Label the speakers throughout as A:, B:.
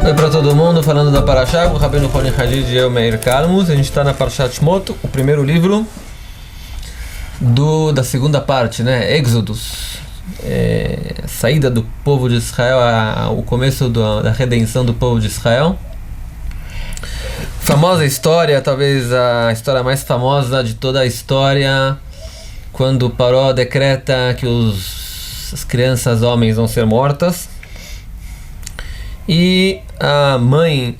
A: Oi para todo mundo, falando da Parashá, o Rabbeinu Roni Hadid e eu, Meir Kalmus. A gente está na Parashat Shmot, o primeiro livro da segunda parte, né? Êxodos, a saída do povo de Israel, o começo da redenção do povo de Israel. Famosa história, talvez a história mais famosa de toda a história, quando Paró decreta que as crianças homens vão ser mortas. E a mãe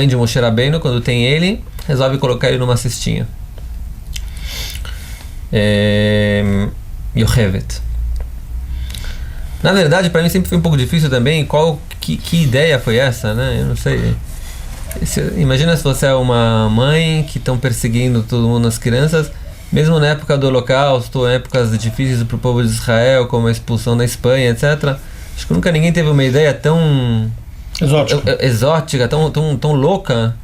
A: de Moshe Rabbeinu, quando tem ele, resolve colocar ele numa cestinha. Yochevet. Na verdade, para mim sempre foi um pouco difícil também, que ideia foi essa, né? Eu não sei. Imagina se você é uma mãe que estão perseguindo todo mundo, as crianças, mesmo na época do Holocausto, épocas difíceis para o povo de Israel, como a expulsão da Espanha, etc. Acho que nunca ninguém teve uma ideia tão exótica, tão louca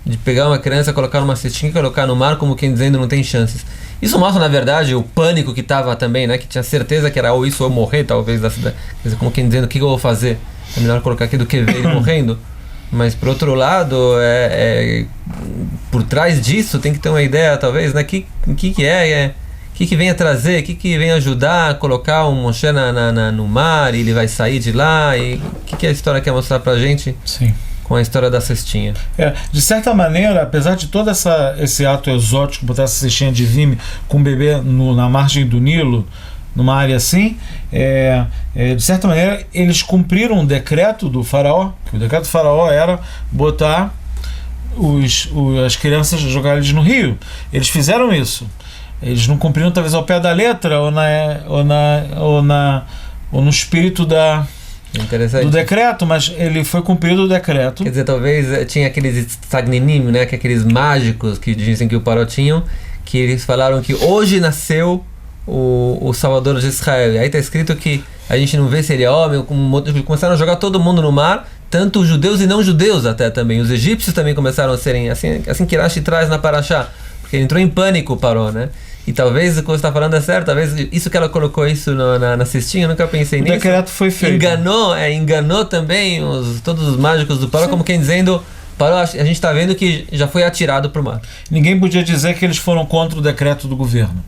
A: de pegar uma criança, colocar numa cestinha e colocar no mar, como quem dizendo não tem chances. Isso mostra, na verdade, o pânico que estava também, né? Que tinha certeza que era ou isso ou morrer, talvez, da cidade. Quer dizer, como quem dizendo, o que eu vou fazer? É melhor colocar aqui do que ver ele morrendo. Mas, por outro lado, por trás disso tem que ter uma ideia, talvez, né? O que vem a trazer, o que vem ajudar a colocar o Moshe no mar, e ele vai sair de lá, e o que a história quer mostrar pra gente?
B: Sim.
A: Com a história da cestinha.
B: De certa maneira, apesar de todo esse ato exótico, botar essa cestinha de vime com o bebê na margem do Nilo, numa área assim, de certa maneira eles cumpriram um decreto do faraó, que o decreto do faraó era botar as crianças, jogar eles no rio. Eles fizeram isso. Eles não cumpriram talvez ao pé da letra ou no espírito do decreto, mas ele foi cumprido o decreto.
A: Quer dizer, talvez tinha aqueles Sagninim, né, que aqueles mágicos que dizem que o Paró tinham, que eles falaram que hoje nasceu o Salvador de Israel. E aí está escrito que a gente não vê se ele é homem, começaram a jogar todo mundo no mar, tanto os judeus e não judeus até também. Os egípcios também começaram a serem, assim que Rashi traz na Parashá, porque ele entrou em pânico, o Paró, né? E talvez o que você está falando é certo, talvez isso que ela colocou isso na cestinha, eu nunca pensei nisso.
B: O decreto foi feito.
A: Enganou também todos os mágicos do Paró, como quem dizendo, Paró, a gente está vendo que já foi atirado para o mar.
B: Ninguém podia dizer que eles foram contra o decreto do governo.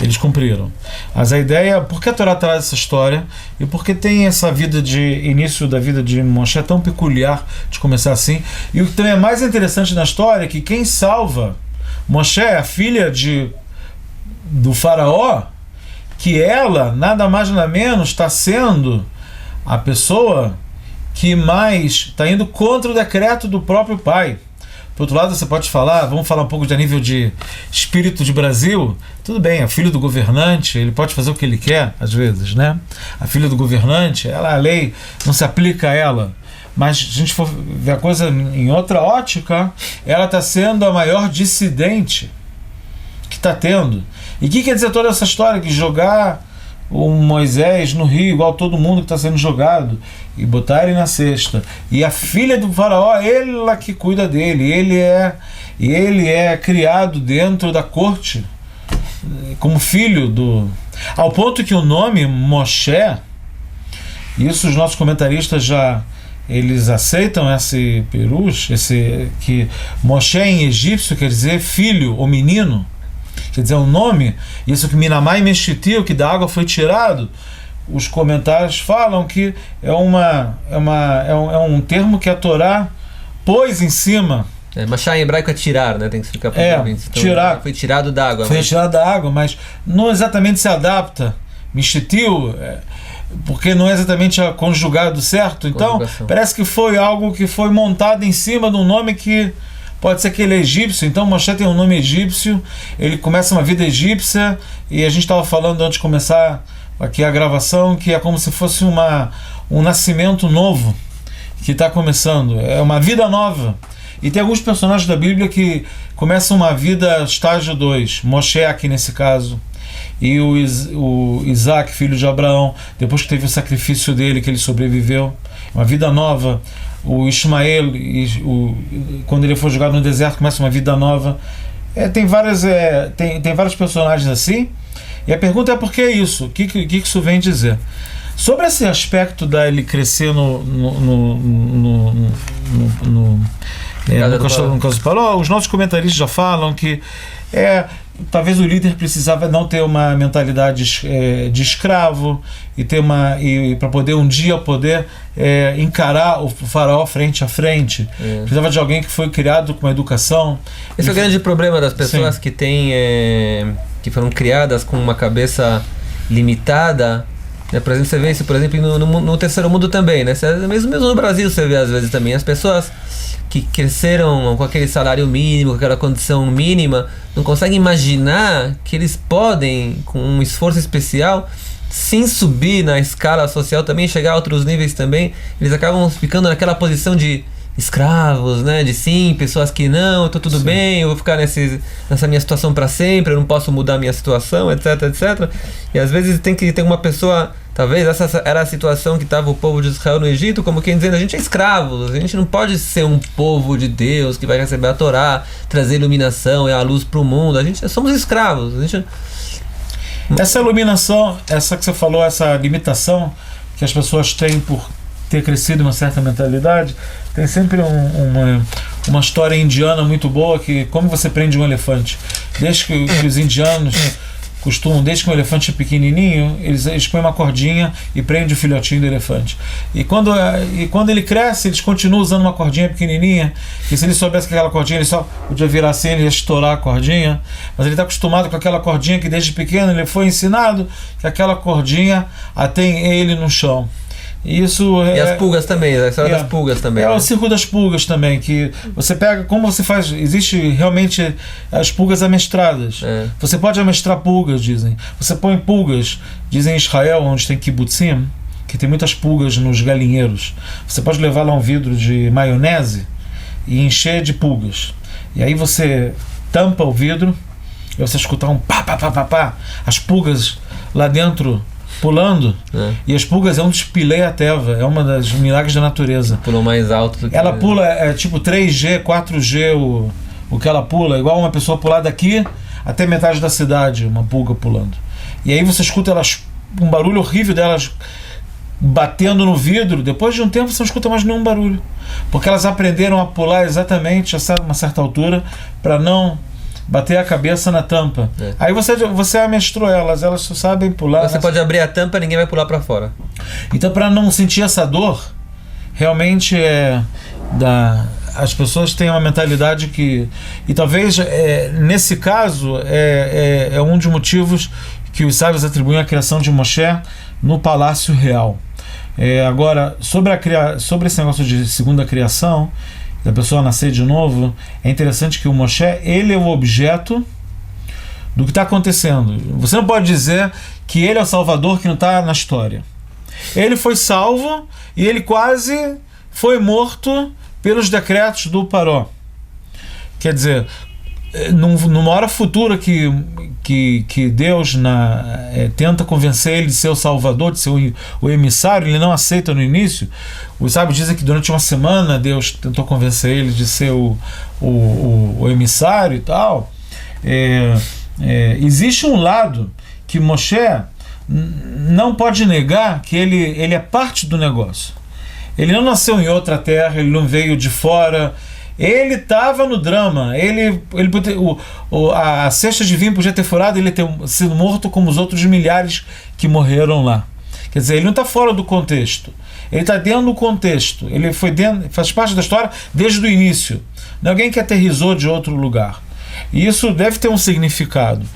B: Eles cumpriram. Mas a ideia, por que a Torá traz essa história? E por que tem essa início da vida de Moshe tão peculiar de começar assim? E o que também é mais interessante na história é que quem salva Moshe é a filha do faraó, que ela, nada mais nada menos, está sendo a pessoa que mais está indo contra o decreto do próprio pai. Por outro lado, você pode falar, vamos falar um pouco de nível de espírito de Brasil. Tudo bem, é filho do governante, ele pode fazer o que ele quer, às vezes, né? A filha do governante, a lei não se aplica a ela. Mas se a gente for ver a coisa em outra ótica, ela está sendo a maior dissidente que está tendo. E o que quer dizer toda essa história? Que jogar o Moisés no rio, igual todo mundo que está sendo jogado, e botar ele na cesta. E a filha do faraó, ela que cuida dele. Ele é criado dentro da corte, como filho ao ponto que o nome Moshe, isso os nossos comentaristas eles aceitam esse perush, que Moshe em egípcio quer dizer filho ou menino. Quer dizer, um nome, isso que Minamai Meshitiu, que da água foi tirado, os comentários falam que é um termo que a Torá pôs em cima.
A: Machá em hebraico é tirar, né? Tem que explicar para os ouvintes. Então,
B: tirar.
A: Foi tirado da água.
B: Foi tirado da água, mas não exatamente se adapta. Meshitiu, porque não é exatamente conjugado certo. Então, parece que foi algo que foi montado em cima de um nome que pode ser que ele é egípcio. Então Moshe tem um nome egípcio, ele começa uma vida egípcia, e a gente estava falando antes de começar aqui a gravação que é como se fosse um nascimento novo que está começando, é uma vida nova. E tem alguns personagens da Bíblia que começam uma vida estágio 2, Moshe aqui nesse caso, e o Isaac, filho de Abraão, depois que teve o sacrifício dele, que ele sobreviveu, uma vida nova. O Ismael, quando ele foi jogado no deserto, começa uma vida nova. Tem vários personagens assim. E a pergunta é por que isso? O que isso vem dizer? Sobre esse aspecto da ele crescer no caso do Paró, os nossos comentaristas já falam que talvez o líder precisava não ter uma mentalidade de escravo e para poder um dia encarar o faraó frente a frente. Precisava de alguém que foi criado com uma educação.
A: Esse é o grande problema das pessoas que que foram criadas com uma cabeça limitada. Por exemplo, você vê isso, por exemplo, no terceiro mundo também, né? Mesmo no Brasil você vê às vezes também as pessoas que cresceram com aquele salário mínimo, com aquela condição mínima, não conseguem imaginar que eles podem, com um esforço especial, sem subir na escala social também, chegar a outros níveis também. Eles acabam ficando naquela posição de escravos, né? De pessoas que não, eu tô tudo bem, eu vou ficar nessa minha situação para sempre, eu não posso mudar a minha situação, etc, etc. E às vezes tem que ter uma pessoa, talvez essa era a situação que estava o povo de Israel no Egito, como quem dizendo, a gente é escravo, a gente não pode ser um povo de Deus que vai receber a Torá, trazer iluminação e a luz para o mundo, somos escravos.
B: Essa iluminação, essa que você falou, essa limitação que as pessoas têm por ter crescido uma certa mentalidade, tem sempre uma história indiana muito boa, que como você prende um elefante. Desde que os indianos costumam, desde que um elefante é pequenininho, eles põem uma cordinha e prendem o filhotinho do elefante. E quando ele cresce, eles continuam usando uma cordinha pequenininha, e se ele soubesse que aquela cordinha, ele só podia virar assim, ele ia estourar a cordinha, mas ele está acostumado com aquela cordinha que desde pequeno ele foi ensinado que aquela cordinha atém ele no chão. E
A: as pulgas também, a história das pulgas também.
B: O círculo das pulgas também, que você pega, como você faz, existe realmente as pulgas amestradas. Você pode amestrar pulgas, dizem. Você põe pulgas, dizem em Israel, onde tem kibbutzim, que tem muitas pulgas nos galinheiros. Você pode levar lá um vidro de maionese e encher de pulgas. E aí você tampa o vidro, e você escutar um pá, pá, pá, pá, pá, as pulgas lá dentro pulando, e as pulgas é um despileia teva, é uma das milagres da natureza.
A: Pulam mais alto do que...
B: Ela pula, tipo 3G, 4G o que ela pula, igual uma pessoa pular daqui até metade da cidade, uma pulga pulando. E aí você escuta um barulho horrível delas batendo no vidro. Depois de um tempo você não escuta mais nenhum barulho, porque elas aprenderam a pular exatamente a uma certa altura para não bater a cabeça na tampa. Aí você amestrou elas só sabem pular.
A: Você pode abrir a tampa, ninguém vai pular para fora.
B: Então, para não sentir essa dor, realmente as pessoas têm uma mentalidade que, e talvez nesse caso é um dos motivos que os sábios atribuem a criação de Moshe no palácio real. Agora, sobre esse negócio de segunda criação, da pessoa nascer de novo, é interessante que o Moshe, ele é o objeto do que está acontecendo. Você não pode dizer que ele é o salvador que não está na história. Ele foi salvo e ele quase foi morto pelos decretos do Paró. Quer dizer, numa hora futura que Deus tenta convencer ele de ser o salvador, de ser o emissário, ele não aceita no início. Os sábios dizem que durante uma semana Deus tentou convencer ele de ser o emissário e tal. Existe um lado que Moshe não pode negar, que ele é parte do negócio. Ele não nasceu em outra terra, ele não veio de fora. Ele estava no drama. A cesta de vinho podia ter furado, ele ter sido morto como os outros milhares que morreram lá. Quer dizer, ele não está fora do contexto. Ele está dentro do contexto. Ele faz parte da história desde o início. Não é alguém que aterrissou de outro lugar. E isso deve ter um significado.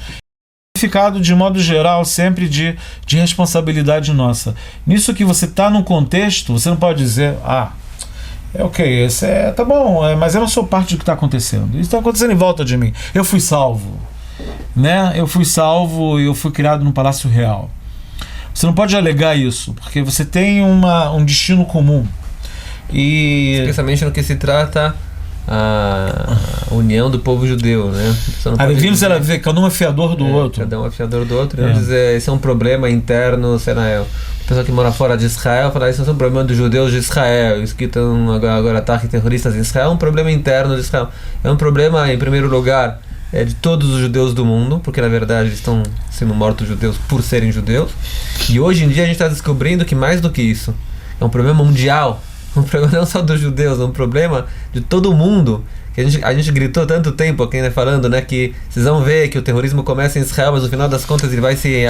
B: Significado, de modo geral, sempre de responsabilidade nossa. Nisso que você está num contexto, você não pode dizer, ok, tá bom, mas eu não sou parte do que está acontecendo. Isso está acontecendo em volta de mim. Eu fui salvo, né? Eu fui salvo e eu fui criado num palácio real. Você não pode alegar isso, porque você tem um destino comum.
A: Especialmente no que se trata a união do povo judeu, né?
B: Vimos ela ver, cada um é fiador do outro.
A: Cada um é fiador do outro. Não dizer, esse é um problema interno, sei lá, a pessoa que mora fora de Israel fala, isso é um problema dos judeus de Israel, isso que estão agora ataques terroristas em Israel, é um problema interno de Israel. É um problema, em primeiro lugar, de todos os judeus do mundo, porque na verdade eles estão sendo mortos judeus por serem judeus. E hoje em dia a gente está descobrindo que mais do que isso, é um problema mundial, um problema não só dos judeus, é um problema de todo mundo. A gente gritou tanto tempo aqui, né, falando, né, que vocês vão ver que o terrorismo começa em Israel, mas no final das contas ele vai se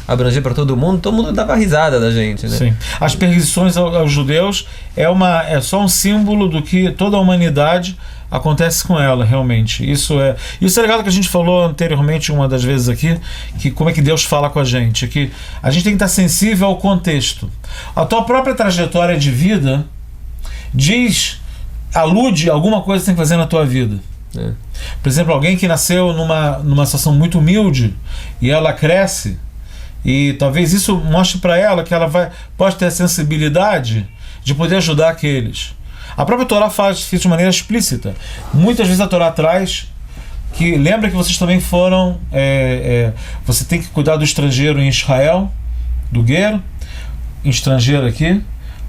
A: abranger para todo mundo dava risada da gente, né?
B: Sim. As perseguições aos judeus é só um símbolo do que toda a humanidade acontece com ela, realmente. Isso é legal que a gente falou anteriormente uma das vezes aqui, que como é que Deus fala com a gente, que a gente tem que estar sensível ao contexto. A tua própria trajetória de vida alude a alguma coisa que você tem que fazer na tua vida. Por exemplo, alguém que nasceu numa situação muito humilde e ela cresce, e talvez isso mostre para ela que ela pode ter a sensibilidade de poder ajudar aqueles. A própria Torá fala isso de maneira explícita. Muitas vezes a Torá traz que lembra que vocês também foram você tem que cuidar do estrangeiro em Israel, do guerreiro estrangeiro aqui,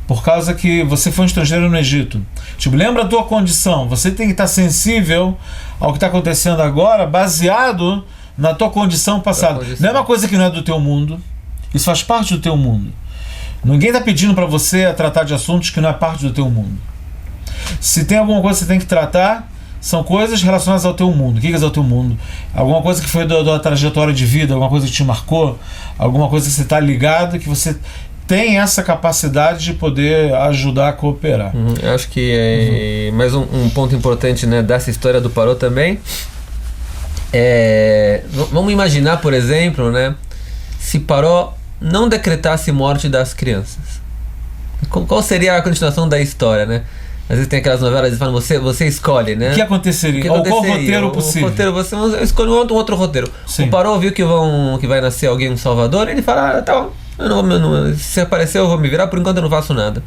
B: por causa que você foi um estrangeiro no Egito. Tipo, lembra a tua condição. Você tem que estar sensível ao que está acontecendo agora, baseado na tua condição passada. Não é uma coisa que não é do teu mundo. Isso faz parte do teu mundo. Ninguém está pedindo para você tratar de assuntos que não é parte do teu mundo. Se tem alguma coisa que você tem que tratar, são coisas relacionadas ao teu mundo. O que é o teu mundo? Alguma coisa que foi da tua trajetória de vida, alguma coisa que te marcou, alguma coisa que você está ligado, que você tem essa capacidade de poder ajudar a cooperar.
A: Eu acho que mais um ponto importante, né, dessa história do Paró também vamos imaginar, por exemplo, né, se Paró não decretasse morte das crianças. Qual seria a continuação da história, né? Às vezes tem aquelas novelas que falam, você escolhe, né?
B: O que aconteceria? Qual roteiro possível?
A: Você escolhe um outro roteiro.
B: Sim.
A: O Paró viu que vai nascer alguém, um salvador, ele fala, tá bom, se aparecer eu vou me virar, por enquanto eu não faço nada.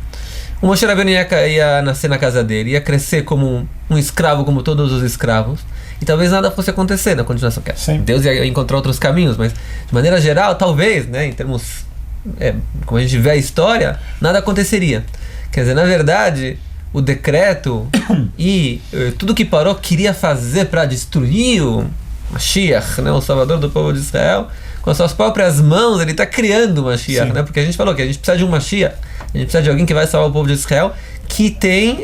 A: O Moshe Rabbeinu ia nascer na casa dele, ia crescer como um escravo, como todos os escravos, e talvez nada fosse acontecer na continuação. Deus ia encontrar outros caminhos, mas de maneira geral, talvez, né, em termos, como a gente vê a história, nada aconteceria. Quer dizer, na verdade, o decreto e tudo que Paró queria fazer para destruir o Mashiach, né, o salvador do povo de Israel, com as suas próprias mãos, ele está criando o Mashiach, né? Porque a gente falou que a gente precisa de um Mashiach, a gente precisa de alguém que vai salvar o povo de Israel, que tem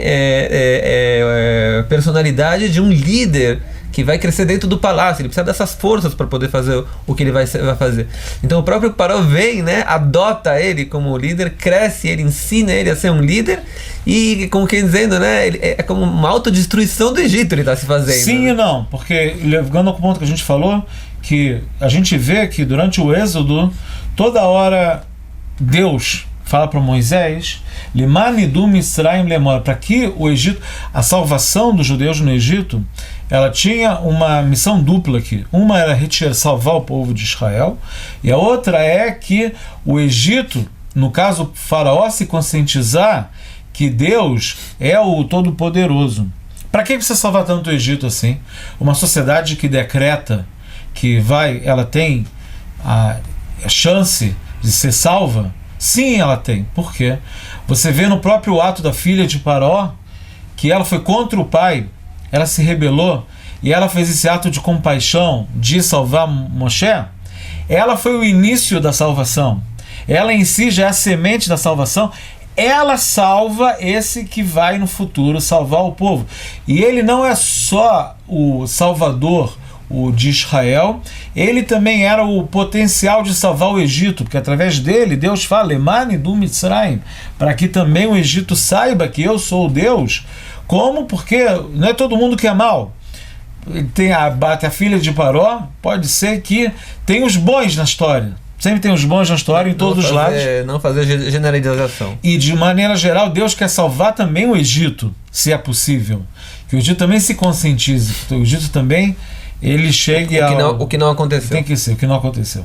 A: personalidade de um líder que vai crescer dentro do palácio. Ele precisa dessas forças para poder fazer o que ele vai fazer. Então o próprio Paró vem, né, adota ele como líder, cresce ele, ensina ele a ser um líder, e como quem dizendo, né, é como uma autodestruição do Egito ele está se fazendo.
B: Sim, né? E não, porque ligando ao ponto que a gente falou, que a gente vê que durante o Êxodo, toda hora Deus fala para Moisés, Limanidu Misraim Lemor, para que o Egito, a salvação dos judeus no Egito, ela tinha uma missão dupla aqui. Uma era salvar o povo de Israel, e a outra é que o Egito, no caso o faraó, se conscientizar que Deus é o Todo-Poderoso. Para que precisa salvar tanto o Egito assim? Uma sociedade que decreta que ela tem a chance de ser salva? Sim, ela tem. Por quê? Você vê no próprio ato da filha de Paró que ela foi contra o pai, ela se rebelou e ela fez esse ato de compaixão de salvar Moshe. Ela foi o início da salvação. Ela em si já é a semente da salvação. Ela salva esse que vai no futuro salvar o povo. E ele não é só o salvador de Israel, ele também era o potencial de salvar o Egito, porque através dele Deus fala, Lemani du Mitzrayim, para que também o Egito saiba que eu sou o Deus. Como? Porque não é todo mundo que é mal. Tem a filha de Paró, pode ser que tem os bons na história. Sempre tem os bons na história em todos os lados.
A: Não fazer generalização.
B: E de maneira geral, Deus quer salvar também o Egito, se é possível. Que o Egito também se conscientize, que o Egito também ele chegue
A: o que não aconteceu.
B: Tem que ser, o que não aconteceu.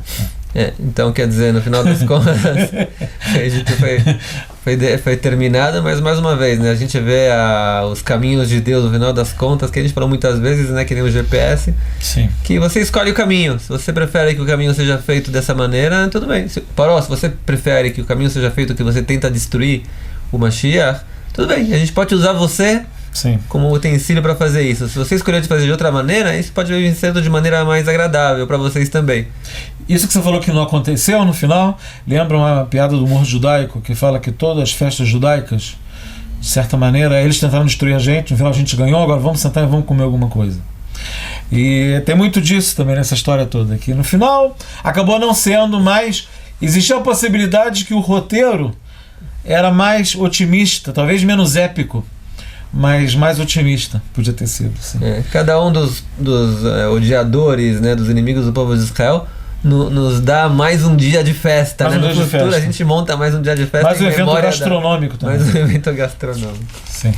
A: Então, quer dizer, no final das contas, o Egito foi terminado, mas mais uma vez, né, a gente vê os caminhos de Deus no final das contas, que a gente falou muitas vezes, né, que nem o GPS,
B: sim,
A: que você escolhe o caminho. Se você prefere que o caminho seja feito dessa maneira, tudo bem. Paró, se você prefere que o caminho seja feito que você tenta destruir o Mashiach, tudo bem, a gente pode usar você
B: Sim.
A: como utensílio para fazer isso. Se você escolher de fazer de outra maneira, isso pode vir sendo de maneira mais agradável para vocês também.
B: Isso que você falou que não aconteceu no final, lembra uma piada do humor judaico que fala que todas as festas judaicas, de certa maneira, eles tentaram destruir a gente, no final a gente ganhou, agora vamos sentar e vamos comer alguma coisa. E tem muito disso também nessa história toda, que no final acabou não sendo mais... Existia a possibilidade de que o roteiro era mais otimista, talvez menos épico, mas mais otimista, podia ter sido. Sim.
A: Cada um dos odiadores, né, dos inimigos do povo de Israel, nos dá mais um dia de festa.
B: Mais
A: né?
B: um dia
A: No
B: de
A: futuro
B: festa.
A: a gente monta mais um dia de festa.
B: Mais um
A: em
B: evento
A: memória
B: gastronômico também.
A: Mais um evento gastronômico.
B: Sim.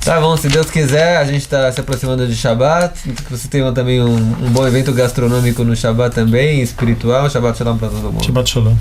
A: Tá bom, se Deus quiser, a gente está se aproximando de Shabbat. Que você tenha também um bom evento gastronômico no Shabbat também, espiritual. Shabbat Shalom para todo mundo.
B: Shabbat Shalom.